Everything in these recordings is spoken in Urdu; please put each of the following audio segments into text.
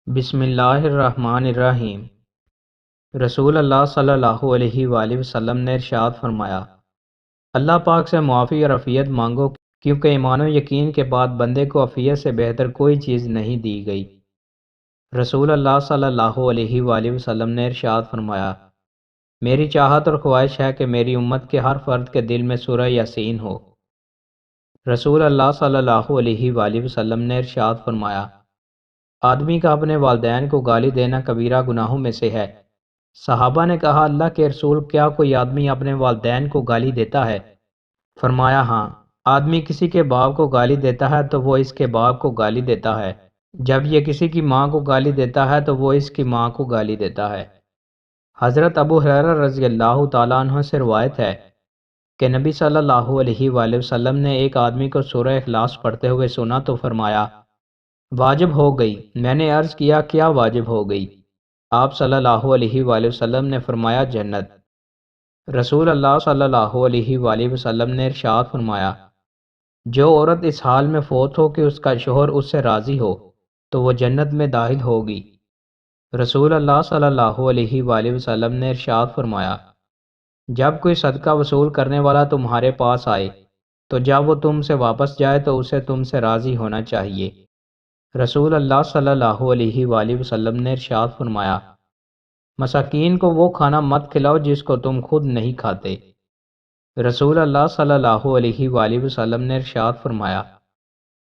بسم اللہ الرحمن الرحیم۔ رسول اللہ صلی اللہ علیہ وآلہ وسلم نے ارشاد فرمایا، اللہ پاک سے معافی اور عافیت مانگو، کیونکہ ایمان و یقین کے بعد بندے کو عافیت سے بہتر کوئی چیز نہیں دی گئی۔ رسول اللہ صلی اللہ علیہ وآلہ وسلم نے ارشاد فرمایا، میری چاہت اور خواہش ہے کہ میری امت کے ہر فرد کے دل میں سورہ یاسین ہو۔ رسول اللہ صلی اللہ علیہ وآلہ وسلم نے ارشاد فرمایا، آدمی کا اپنے والدین کو گالی دینا کبیرہ گناہوں میں سے ہے۔ صحابہ نے کہا، اللہ کے رسول، کیا کوئی آدمی اپنے والدین کو گالی دیتا ہے؟ فرمایا، ہاں، آدمی کسی کے باپ کو گالی دیتا ہے تو وہ اس کے باپ کو گالی دیتا ہے، جب یہ کسی کی ماں کو گالی دیتا ہے تو وہ اس کی ماں کو گالی دیتا ہے۔ حضرت ابو ہریرہ رضی اللہ تعالیٰ عنہ سے روایت ہے کہ نبی صلی اللہ علیہ وآلہ وسلم نے ایک آدمی کو سورہ اخلاص پڑھتے ہوئے سنا تو فرمایا، واجب ہو گئی۔ میں نے عرض کیا، کیا واجب ہو گئی؟ آپ صلی اللہ علیہ وآلہ وسلم نے فرمایا، جنت۔ رسول اللہ صلی اللہ علیہ وآلہ وسلم نے ارشاد فرمایا، جو عورت اس حال میں فوت ہو کہ اس کا شوہر اس سے راضی ہو تو وہ جنت میں داخل ہوگی۔ رسول اللہ صلی اللہ علیہ وآلہ وسلم نے ارشاد فرمایا، جب کوئی صدقہ وصول کرنے والا تمہارے پاس آئے تو جب وہ تم سے واپس جائے تو اسے تم سے راضی ہونا چاہیے۔ رسول اللہ صلی اللہ علیہ وآلہ وسلم نے ارشاد فرمایا، مساکین کو وہ کھانا مت کھلاؤ جس کو تم خود نہیں کھاتے۔ رسول اللہ صلی اللہ علیہ وآلہ وسلم نے ارشاد فرمایا،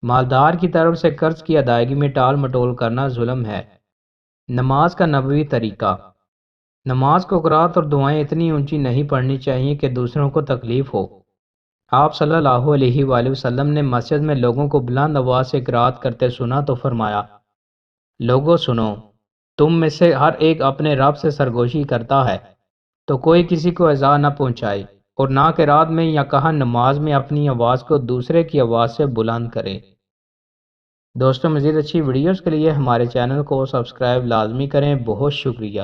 مالدار کی طرف سے قرض کی ادائیگی میں ٹال مٹول کرنا ظلم ہے۔ نماز کا نبوی طریقہ۔ نماز کو قرات اور دعائیں اتنی اونچی نہیں پڑھنی چاہیے کہ دوسروں کو تکلیف ہو۔ آپ صلی اللہ علیہ وآلہ وسلم نے مسجد میں لوگوں کو بلند آواز سے قرات کرتے سنا تو فرمایا، لوگوں سنو، تم میں سے ہر ایک اپنے رب سے سرگوشی کرتا ہے تو کوئی کسی کو ایذا نہ پہنچائے، اور نہ قرات میں یا کہا نماز میں اپنی آواز کو دوسرے کی آواز سے بلند کرے۔ دوستوں، مزید اچھی ویڈیوز کے لیے ہمارے چینل کو سبسکرائب لازمی کریں۔ بہت شکریہ۔